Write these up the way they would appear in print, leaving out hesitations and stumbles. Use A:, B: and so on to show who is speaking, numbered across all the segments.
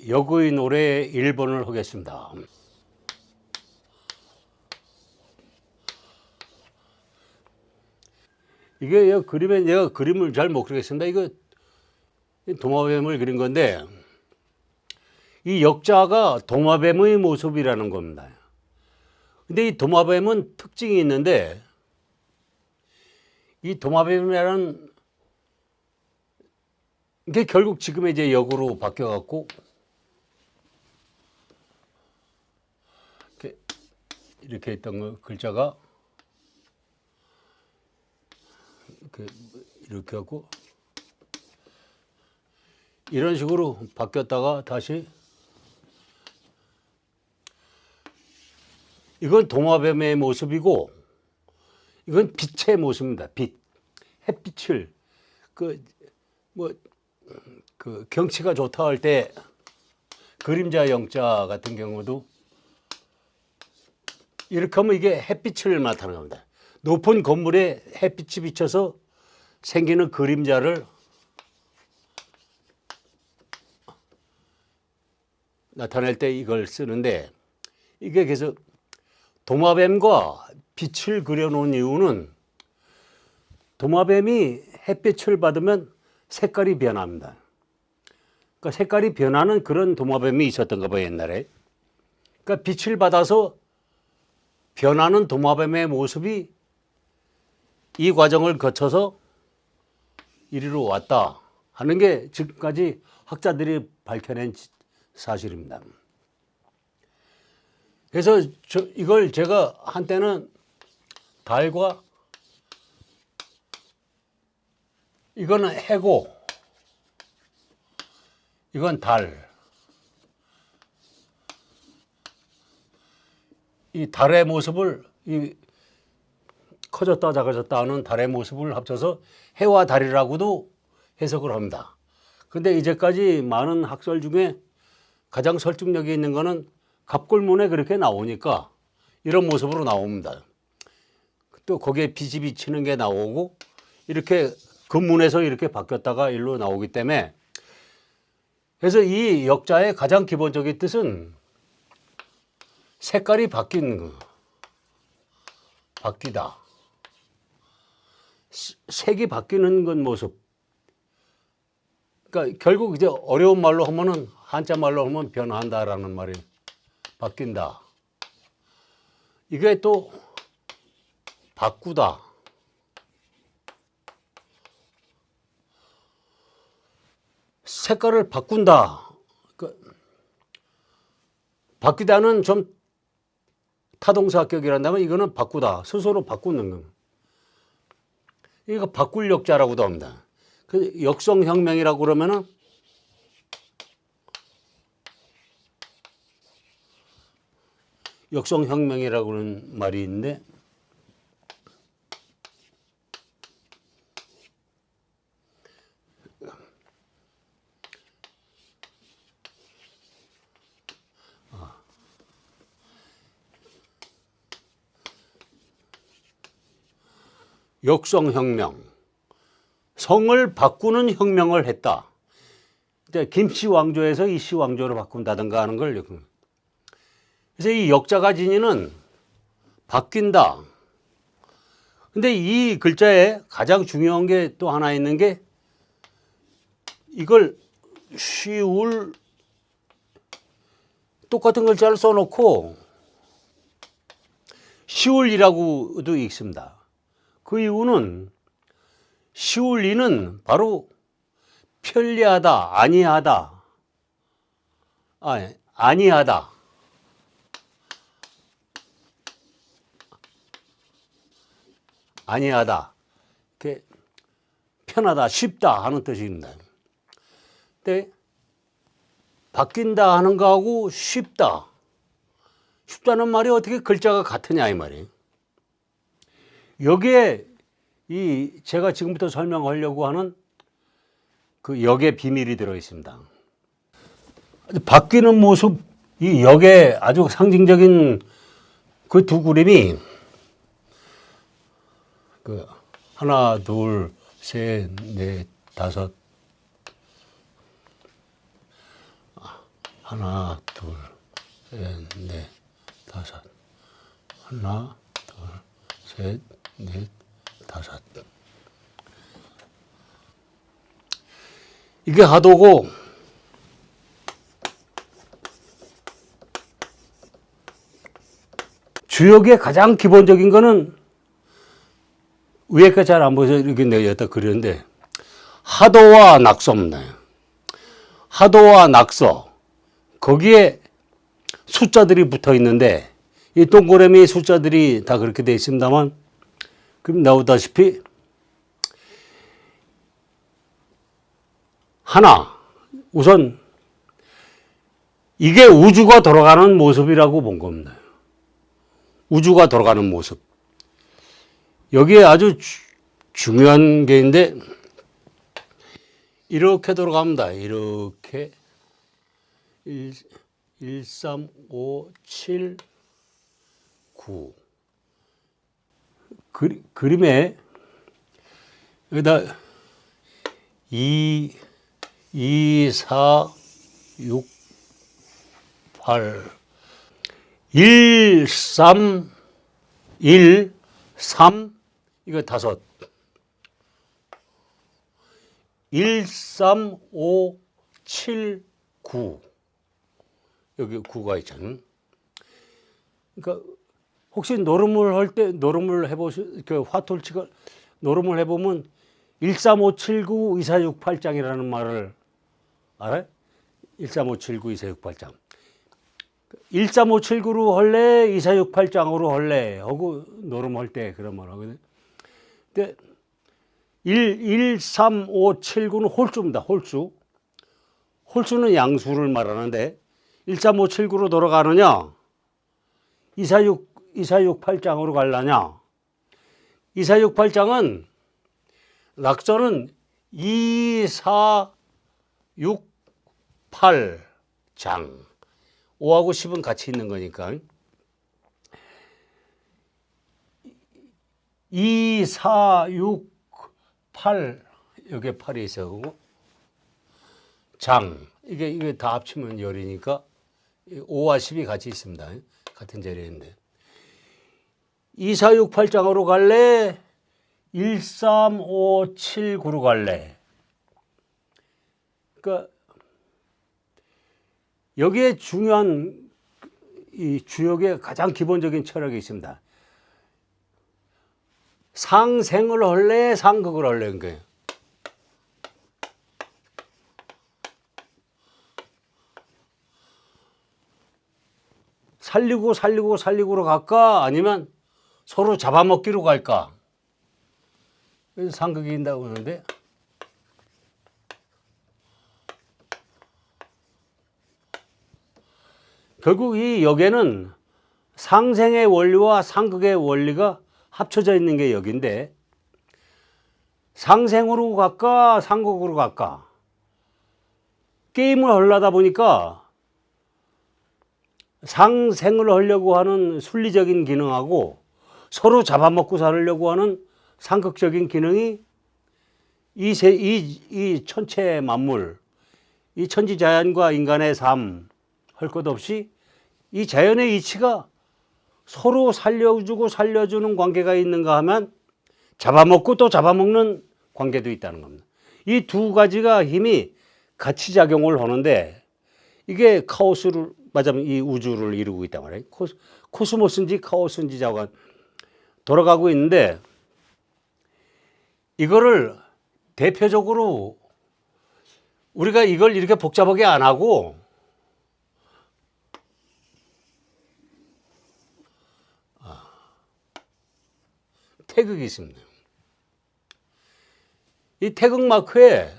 A: 역의 노래 1번을 하겠습니다. 이게 그림에 내가 그림을 잘 못 그리겠습니다. 이거 도마뱀을 그린 건데 이 역자가 도마뱀의 모습이라는 겁니다. 근데 이 도마뱀은 특징이 있는데 이 도마뱀이라는 게 결국 지금 이제 역으로 바뀌어 갖고 이렇게 있던 거 글자가 이렇게 하고 이런 식으로 바뀌었다가 다시 이건 도마뱀의 모습이고 이건 빛의 모습입니다. 빛, 햇빛을 그 경치가 좋다 할 때 그림자 영자 같은 경우도 이렇게 하면 이게 햇빛을 나타내는 겁니다. 높은 건물에 햇빛이 비쳐서 생기는 그림자를 나타낼 때 이걸 쓰는데 이게 그래서 도마뱀과 빛을 그려놓은 이유는 도마뱀이 햇빛을 받으면 색깔이 변합니다. 그러니까 색깔이 변하는 그런 도마뱀이 있었던가 봐요, 옛날에. 그러니까 빛을 받아서 변하는 도마뱀의 모습이 이 과정을 거쳐서 이리로 왔다 하는 게 지금까지 학자들이 밝혀낸 사실입니다. 그래서 이걸 제가 한때는 달과 이거는 해고 이건 달. 이 달의 모습을 이 커졌다 작아졌다 하는 달의 모습을 합쳐서 해와 달이라고도 해석을 합니다. 근데 이제까지 많은 학설 중에 가장 설득력이 있는 거는 갑골문에 그렇게 나오니까 이런 모습으로 나옵니다. 또 거기에 빛이 비치는 게 나오고 이렇게 금문에서 이렇게 바뀌었다가 일로 나오기 때문에 그래서 이 역자의 가장 기본적인 뜻은 색깔이 바뀌는 거, 바뀌다. 색이 바뀌는 건 모습. 그러니까 결국 이제 어려운 말로 하면은 한자 말로 하면 변한다라는 말이 바뀐다. 이게 또 바꾸다. 색깔을 바꾼다. 그러니까 바뀌다는 좀 타동사격이란다면 이거는 바꾸다. 스스로 바꾸는 거. 이거 바꿀 역자라고도 합니다. 그 역성혁명이라고 그러면은 역성혁명이라고 그러는 말이 있는데 역성혁명, 성을 바꾸는 혁명을 했다. 김씨 왕조에서 이씨 왕조로 바꾼다든가 하는 걸. 그래서 이 역자가 지니는 바뀐다. 근데 이 글자에 가장 중요한 게 또 하나 있는 게 이걸 쉬울 똑같은 글자를 써놓고 쉬울이라고도 읽습니다. 그 이유는 쉬울리는 바로 편리하다, 아니하다, 아니하다. 아니하다. 이렇게 편하다, 쉽다 하는 뜻입니다. 근데 바뀐다 하는 거하고 쉽다. 쉽다는 말이 어떻게 글자가 같으냐 이 말이에요. 여기에 이 제가 지금부터 설명하려고 하는 그 역의 비밀이 들어 있습니다. 바뀌는 모습, 이 역의 아주 상징적인 그 두 그림이 그 하나, 둘, 셋, 넷, 다섯, 하나, 둘, 셋, 넷, 다섯. 하나, 둘, 셋, 넷, 다섯. 이게 하도고, 주역의 가장 기본적인 거는 위에 거 잘 안 보여서 이렇게 내가 여기다 그렸는데, 하도와 낙서입니다. 하도와 낙서. 거기에 숫자들이 붙어 있는데, 이 동그라미 숫자들이 다 그렇게 되어 있습니다만, 그럼 나오다시피, 하나, 우선, 이게 우주가 돌아가는 모습이라고 본 겁니다. 우주가 돌아가는 모습. 여기에 아주 중요한 게 있는데, 이렇게 돌아갑니다. 이렇게. 1, 3, 5, 7, 9. 그림에, 여기다 2, 4, 6, 8, 1, 3, 1, 3, 이거 다섯. 1, 3, 5, 7, 9. 여기 9가 있잖아요. 그러니까 혹시 노름을 할 때 노름을 그 화토를 치고 노름을 해보면 13579 2468장이라는 말을 알아요? 13579 2468장. 13579로 할래 2468장으로 할래 하고 노름할 때 그런 말 하거든. 근데 13579는 홀수입니다. 홀수. 홀수는 양수를 말하는데 13579로 돌아가느냐 2468장으로 가려냐. 2468장은 낙서는 2468장. 5하고 10은 같이 있는 거니까. 2468 여기에 8이 있어. 장 이게 다 합치면 열이니까 5와 10이 같이 있습니다. 같은 자리인데 2468장으로 갈래? 13579로 갈래? 그러니까 여기에 중요한 이 주역의 가장 기본적인 철학이 있습니다. 상생을 할래? 상극을 할래? 거예요. 살리고로 갈까? 아니면 서로 잡아먹기로 갈까? 그래서 상극이 된다고 하는데 결국 이 역에는 상생의 원리와 상극의 원리가 합쳐져 있는 게 역인데 상생으로 갈까? 상극으로 갈까? 게임을 하려다 보니까 상생을 하려고 하는 순리적인 기능하고 서로 잡아먹고 살려고 하는 상극적인 기능이 이 천체 만물, 이 천지자연과 인간의 삶 할 것 없이 이 자연의 이치가 서로 살려주고 살려주는 관계가 있는가 하면 잡아먹고 또 잡아먹는 관계도 있다는 겁니다. 이 두 가지가 힘이 같이 작용을 하는데 이게 카오스를 맞으면 이 우주를 이루고 있단 말이에요. 코스모스인지 카오스인지 자가 돌아가고 있는데 이거를 대표적으로 우리가 이걸 이렇게 복잡하게 안 하고 태극이 있습니다. 이 태극 마크에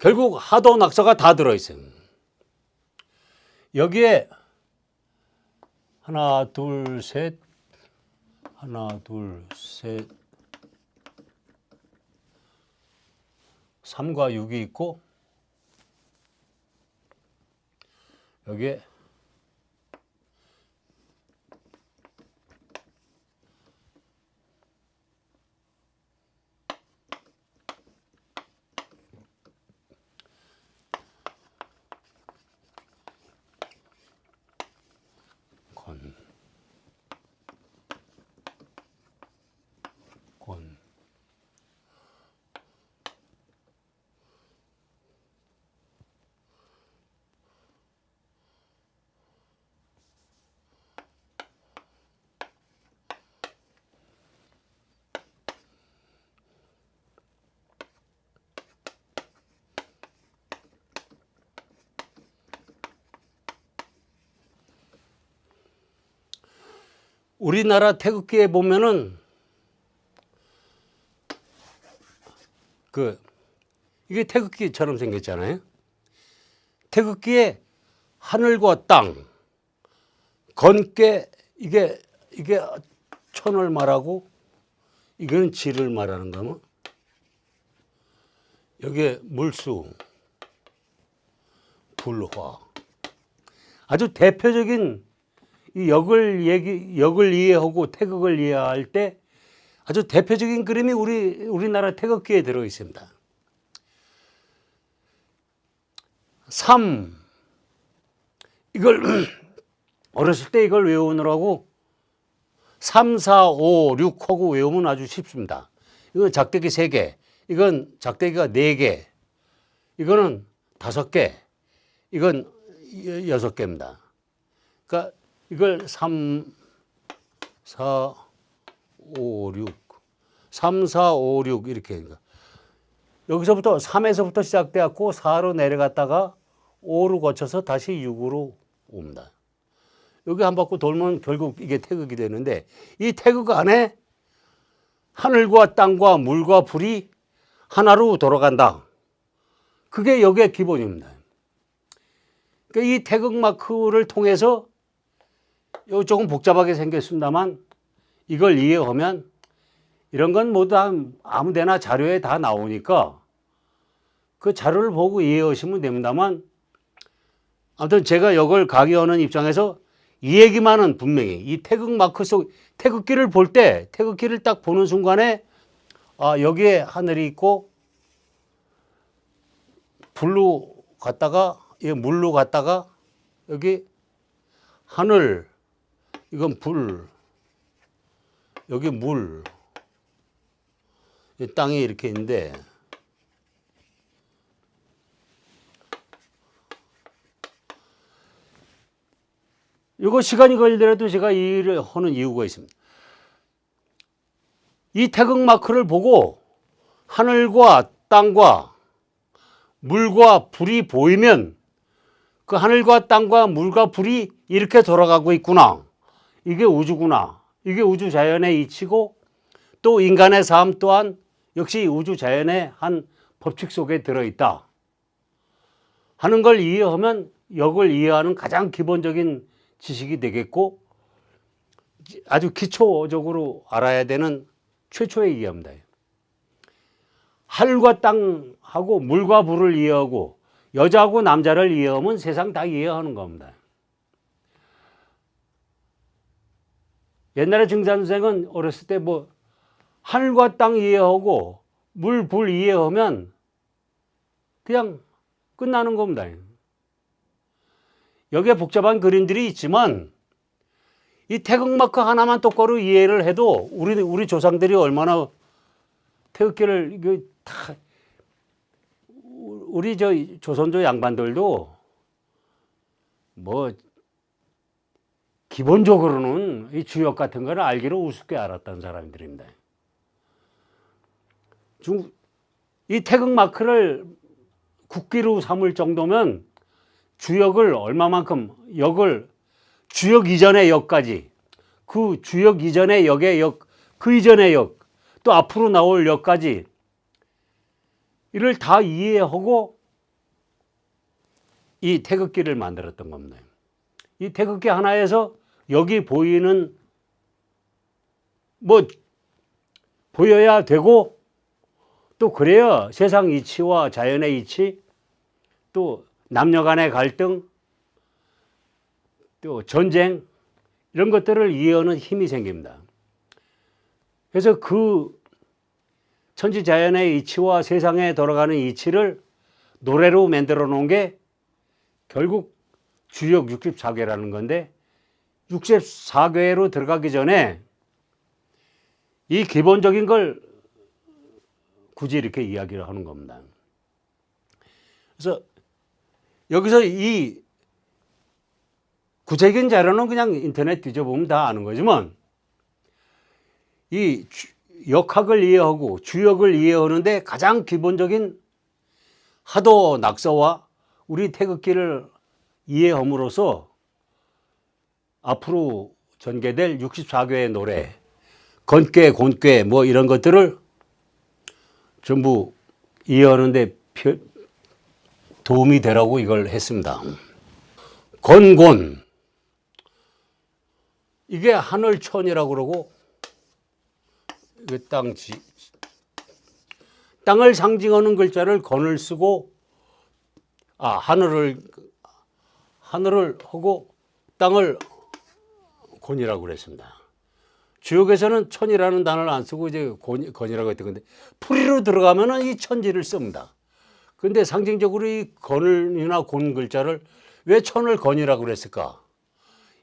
A: 결국 하도 낙서가 다 들어있어요. 여기에 하나, 둘, 셋, 하나, 둘, 셋, 3과 6이 있고 여기에 우리나라 태극기에 보면은 이게 태극기처럼 생겼잖아요. 태극기에 하늘과 땅, 건께 이게 천을 말하고 이거는 지를 말하는 거면 여기에 물수, 불화. 아주 대표적인 이 역을 이해하고 태극을 이해할 때 아주 대표적인 그림이 우리나라 태극기에 들어 있습니다. 3. 이걸 어렸을 때 이걸 외우느라고 3, 4, 5, 6 하고 외우면 아주 쉽습니다. 이건 작대기 3개, 이건 작대기가 4개, 이거는 5개, 이건 6개입니다. 그러니까 이걸 3, 4, 5, 6, 3, 4, 5, 6 이렇게. 여기서부터 3에서부터 시작돼 갖고 4로 내려갔다가 5로 거쳐서 다시 6으로 옵니다. 여기 한 바퀴 돌면 결국 이게 태극이 되는데 이 태극 안에 하늘과 땅과 물과 불이 하나로 돌아간다. 그게 여기의 기본입니다. 그러니까 이 태극 마크를 통해서 조금 복잡하게 생겼습니다만 이걸 이해하면 이런 건 모두 아무 데나 자료에 다 나오니까 그 자료를 보고 이해하시면 됩니다만 아무튼 제가 이걸 강의하는 입장에서 이 얘기만은 분명히 이 태극 마크 속 태극기를 볼 때 태극기를 딱 보는 순간에 여기에 하늘이 있고 불로 갔다가 물로 갔다가 여기 하늘 이건 불 여기 물 이 땅이 이렇게 있는데 이거 시간이 걸리더라도 제가 이 일을 하는 이유가 있습니다. 이 태극 마크를 보고 하늘과 땅과 물과 불이 보이면 그 하늘과 땅과 물과 불이 이렇게 돌아가고 있구나. 이게 우주구나. 이게 우주 자연의 이치고 또 인간의 삶 또한 역시 우주 자연의 한 법칙 속에 들어있다 하는 걸 이해하면 역을 이해하는 가장 기본적인 지식이 되겠고 아주 기초적으로 알아야 되는 최초의 이해입니다. 하늘과 땅하고 물과 불을 이해하고 여자하고 남자를 이해하면 세상 다 이해하는 겁니다. 옛날에 증산선생은 어렸을 때 하늘과 땅 이해하고 물, 불 이해하면 그냥 끝나는 겁니다. 여기에 복잡한 그림들이 있지만 이 태극마크 하나만 똑바로 이해를 해도 우리 조상들이 얼마나 태극기를 우리 조선조 양반들도 기본적으로는 이 주역 같은 거를 알기로 우습게 알았던 사람들입니다. 이 태극 마크를 국기로 삼을 정도면 주역을 얼마만큼 주역 이전의 역까지 그 주역 이전의 역의 역, 그 이전의 역, 또 앞으로 나올 역까지 이를 다 이해하고 이 태극기를 만들었던 겁니다. 이 태극기 하나에서 여기 보이는 보여야 되고 또 그래야 세상 이치와 자연의 이치 또 남녀 간의 갈등 또 전쟁 이런 것들을 이해하는 힘이 생깁니다. 그래서 그 천지자연의 이치와 세상에 돌아가는 이치를 노래로 만들어 놓은 게 결국 주역 64괴라는 건데 64괴로 들어가기 전에 이 기본적인 걸 굳이 이렇게 이야기를 하는 겁니다. 그래서 여기서 이 구체적인 자료는 그냥 인터넷 뒤져보면 다 아는 거지만 이 역학을 이해하고 주역을 이해하는데 가장 기본적인 하도 낙서와 우리 태극기를 이해함으로써 앞으로 전개될 64개의 노래, 건괴, 곤괴 뭐 이런 것들을 전부 이해하는데 도움이 되라고 이걸 했습니다. 건곤, 이게 하늘천이라고 그러고, 이게 땅을 상징하는 글자를 건을 쓰고, 하늘을 하고 땅을 곤이라고 그랬습니다. 주역에서는 천이라는 단어를 안 쓰고 이제 건이라고 했던 건데, 풀이로 들어가면은 이 천지를 씁니다. 근데 상징적으로 이 건이나 곤 글자를 왜 천을 건이라고 그랬을까?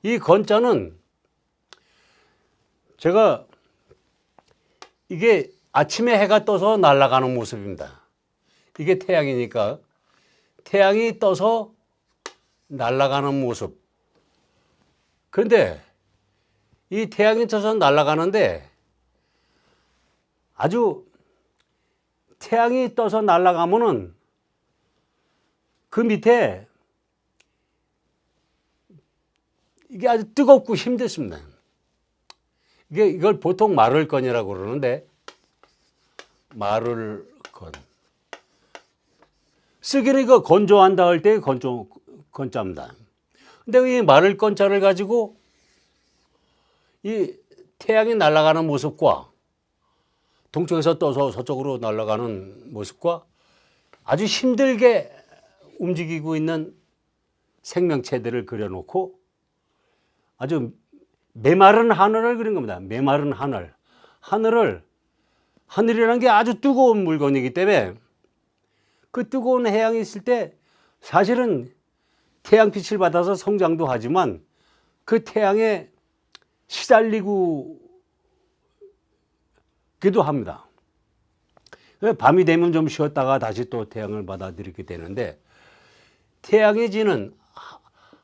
A: 이 건자는 제가 이게 아침에 해가 떠서 날아가는 모습입니다. 이게 태양이니까 태양이 떠서 날아가는 모습. 그런데 이 태양이 떠서 날아가는데 아주 태양이 떠서 날아가면은 그 밑에 이게 아주 뜨겁고 힘들습니다. 이걸 보통 마를건이라고 그러는데, 마를건. 쓰기는 이거 건조한다 할 때 건자입니다. 근데 이 마를건자를 가지고 이 태양이 날아가는 모습과 동쪽에서 떠서 서쪽으로 날아가는 모습과 아주 힘들게 움직이고 있는 생명체들을 그려놓고 아주 메마른 하늘을 그린 겁니다. 메마른 하늘. 하늘이라는 게 아주 뜨거운 물건이기 때문에 그 뜨거운 해양이 있을 때 사실은 태양빛을 받아서 성장도 하지만 그 태양에 시달리고 기도 합니다. 밤이 되면 좀 쉬었다가 다시 또 태양을 받아들이게 되는데, 태양이 지는,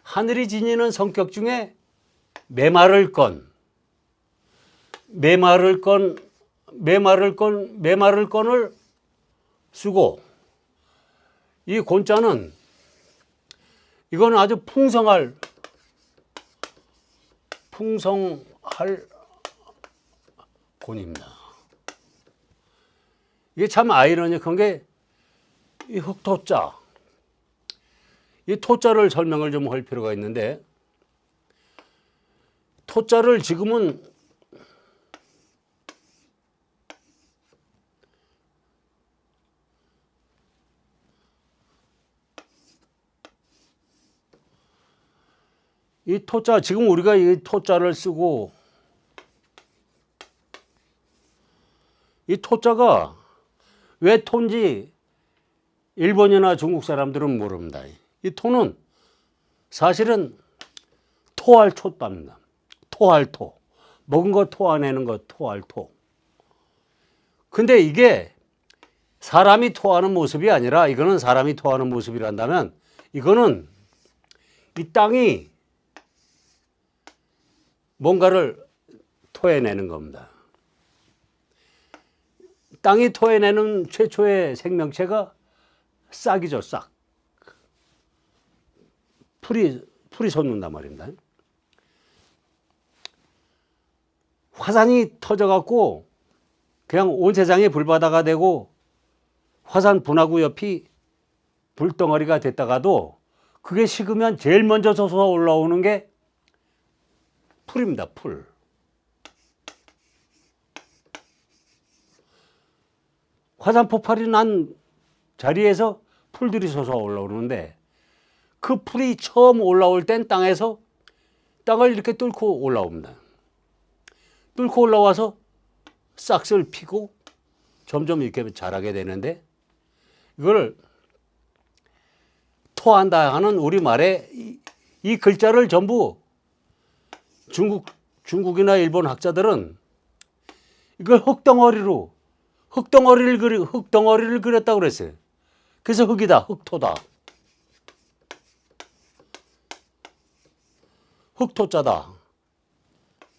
A: 하늘이 지니는 성격 중에 메마를 건을 쓰고, 이 곤자는 이거는 아주 풍성할 곤입니다. 이게 참 아이러니한 게 이 흑토자, 이 토자를 설명을 좀 할 필요가 있는데, 토자를 지금은 이 토자, 지금 우리가 이 토자를 쓰고, 이 토자가 왜 토인지 일본이나 중국 사람들은 모릅니다. 이 토는 사실은 토할 토자입니다. 토할 토. 먹은 거 토해내는 거 토할 토. 근데 이게 사람이 토하는 모습이 아니라, 이거는 사람이 토하는 모습이란다면 이거는 이 땅이 뭔가를 토해내는 겁니다. 땅이 토해내는 최초의 생명체가 싹이죠, 싹. 풀이 솟는단 말입니다. 화산이 터져갖고 그냥 온 세상에 불바다가 되고 화산 분화구 옆이 불덩어리가 됐다가도 그게 식으면 제일 먼저 솟아 올라오는 게 풀입니다, 풀. 화산 폭발이 난 자리에서 풀들이 솟아 올라오는데, 그 풀이 처음 올라올 땐 땅에서 땅을 이렇게 뚫고 올라옵니다. 뚫고 올라와서 싹을 피고 점점 이렇게 자라게 되는데, 이걸 토한다 하는 우리말에 이 글자를 전부 중국이나 일본 학자들은 이걸 흙덩어리를 그렸다고 그랬어요. 그래서 흙이다, 흙토다. 흙토자다.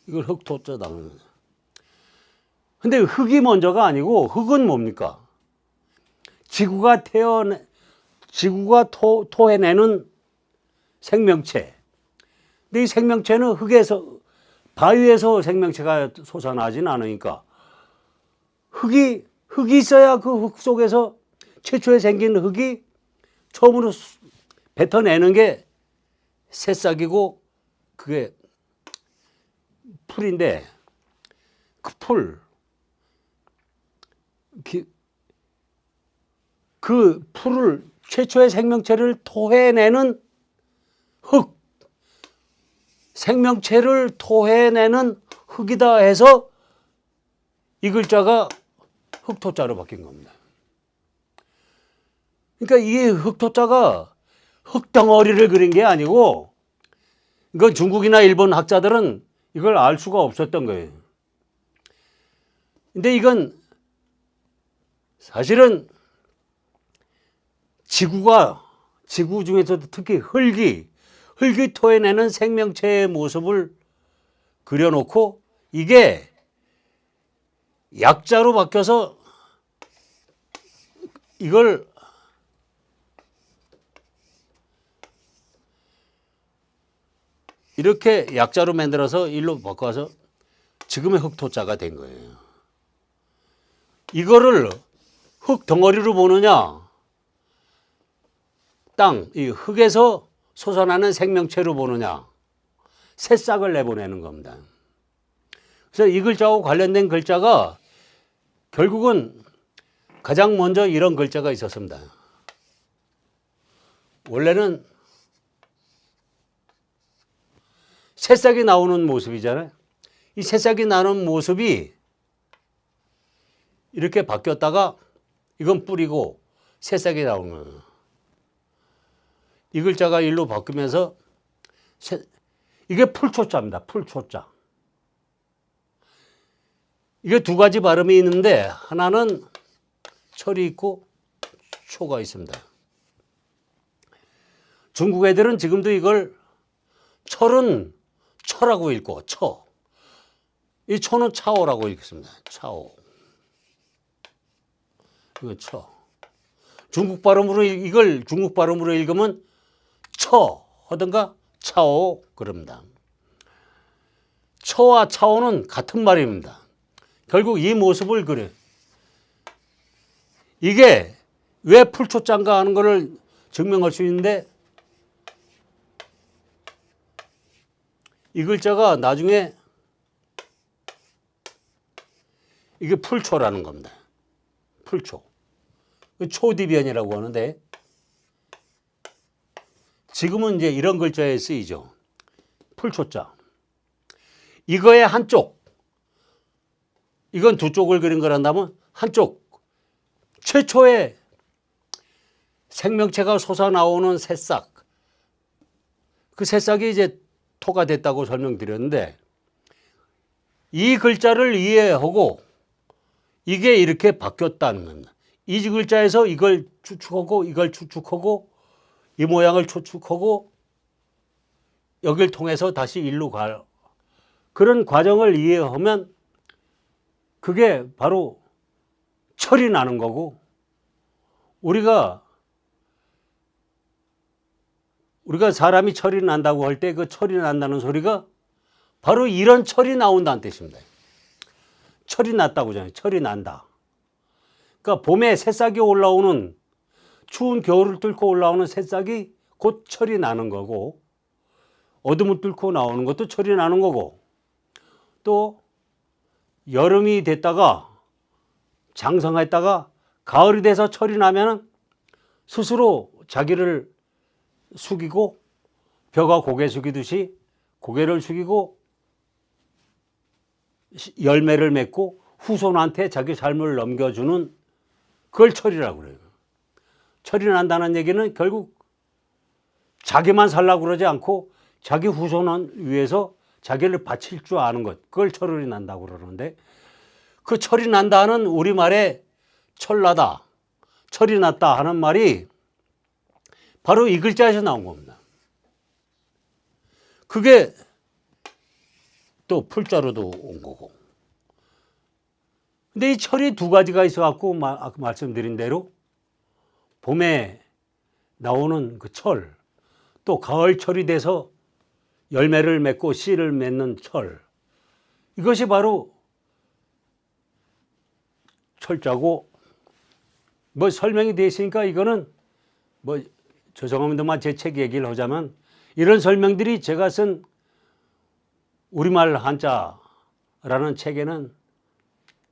A: 이걸 흙토자다. 근데 흙이 먼저가 아니고, 흙은 뭡니까? 지구가 토해내는 생명체. 근데 이 생명체는 흙에서 바위에서 생명체가 솟아나진 않으니까 흙이 있어야 그 흙 속에서 최초에 생긴 흙이 처음으로 뱉어내는 게 새싹이고 그게 풀인데 그 풀, 그 풀을 최초의 생명체를 토해내는 흙, 생명체를 토해내는 흙이다 해서 이 글자가 흙토자로 바뀐 겁니다. 그러니까 이 흙토자가 흙덩어리를 그린 게 아니고 이건 중국이나 일본 학자들은 이걸 알 수가 없었던 거예요. 근데 이건 사실은 지구 중에서도 특히 흙이 토해내는 생명체의 모습을 그려놓고 이게 약자로 바뀌어서 이걸 이렇게 약자로 만들어서 일로 바꿔서 지금의 흙토자가 된 거예요. 이거를 흙 덩어리로 보느냐, 땅, 이 흙에서 솟아나는 생명체로 보느냐, 새싹을 내보내는 겁니다. 그래서 이 글자하고 관련된 글자가 결국은 가장 먼저 이런 글자가 있었습니다. 원래는 새싹이 나오는 모습이잖아요. 이 새싹이 나는 모습이 이렇게 바뀌었다가 이건 뿌리고 새싹이 나오는 거예요. 이 글자가 일로 바뀌면서 이게 풀초자입니다. 풀초자. 이게 두 가지 발음이 있는데 하나는 철이 있고 초가 있습니다. 중국 애들은 지금도 이걸 철은 처라고 읽고 처. 이 초는 차오라고 읽습니다. 차오. 이거 처. 중국 발음으로 읽으면 처 하든가 차오 그럽니다. 처와 차오는 같은 말입니다. 결국 이 모습을 그려. 이게 왜 풀초자인가 하는 것을 증명할 수 있는데 이 글자가 나중에 이게 풀초라는 겁니다. 풀초. 초디변이라고 하는데 지금은 이제 이런 글자에 쓰이죠. 풀초자. 이거의 한쪽, 이건 두 쪽을 그린 거란다면 한쪽, 최초의 생명체가 솟아나오는 새싹. 그 새싹이 이제 토가 됐다고 설명드렸는데 이 글자를 이해하고 이게 이렇게 바뀌었다는 겁니다. 이 글자에서 이걸 추측하고 이걸 추측하고 이 모양을 추측하고 여길 통해서 다시 일로 갈 그런 과정을 이해하면 그게 바로 철이 나는 거고 우리가 사람이 철이 난다고 할 때 그 철이 난다는 소리가 바로 이런 철이 나온다는 뜻입니다. 철이 났다고 하잖아요. 철이 난다. 그러니까 봄에 새싹이 올라오는 추운 겨울을 뚫고 올라오는 새싹이 곧 철이 나는 거고 어둠을 뚫고 나오는 것도 철이 나는 거고 또 여름이 됐다가 장성했다가 가을이 돼서 철이 나면 스스로 자기를 숙이고 벼가 고개 숙이듯이 고개를 숙이고 열매를 맺고 후손한테 자기 삶을 넘겨주는 그걸 철이라고 그래요. 철이 난다는 얘기는 결국 자기만 살라고 그러지 않고 자기 후손을 위해서 자기를 바칠 줄 아는 것, 그걸 철이 난다고 그러는데 그 철이 난다는 우리말에 철나다, 철이 났다 하는 말이 바로 이 글자에서 나온 겁니다. 그게 또 풀자로도 온 거고. 근데 이 철이 두 가지가 있어갖고 아까 말씀드린 대로 봄에 나오는 그 철, 또 가을철이 돼서 열매를 맺고 씨를 맺는 철, 이것이 바로 철자고 뭐 설명이 되어 있으니까 이거는 뭐 죄송합니다만 제 책 얘기를 하자면 이런 설명들이 제가 쓴 우리말 한자라는 책에는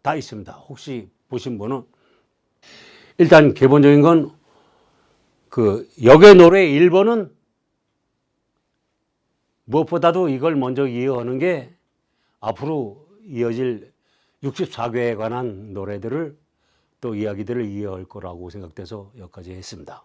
A: 다 있습니다. 혹시 보신 분은 일단 기본적인 건 그 역의 노래 1번은 무엇보다도 이걸 먼저 이해하는 게 앞으로 이어질 64괴에 관한 노래들을 또 이야기들을 이해할 거라고 생각돼서 여기까지 했습니다.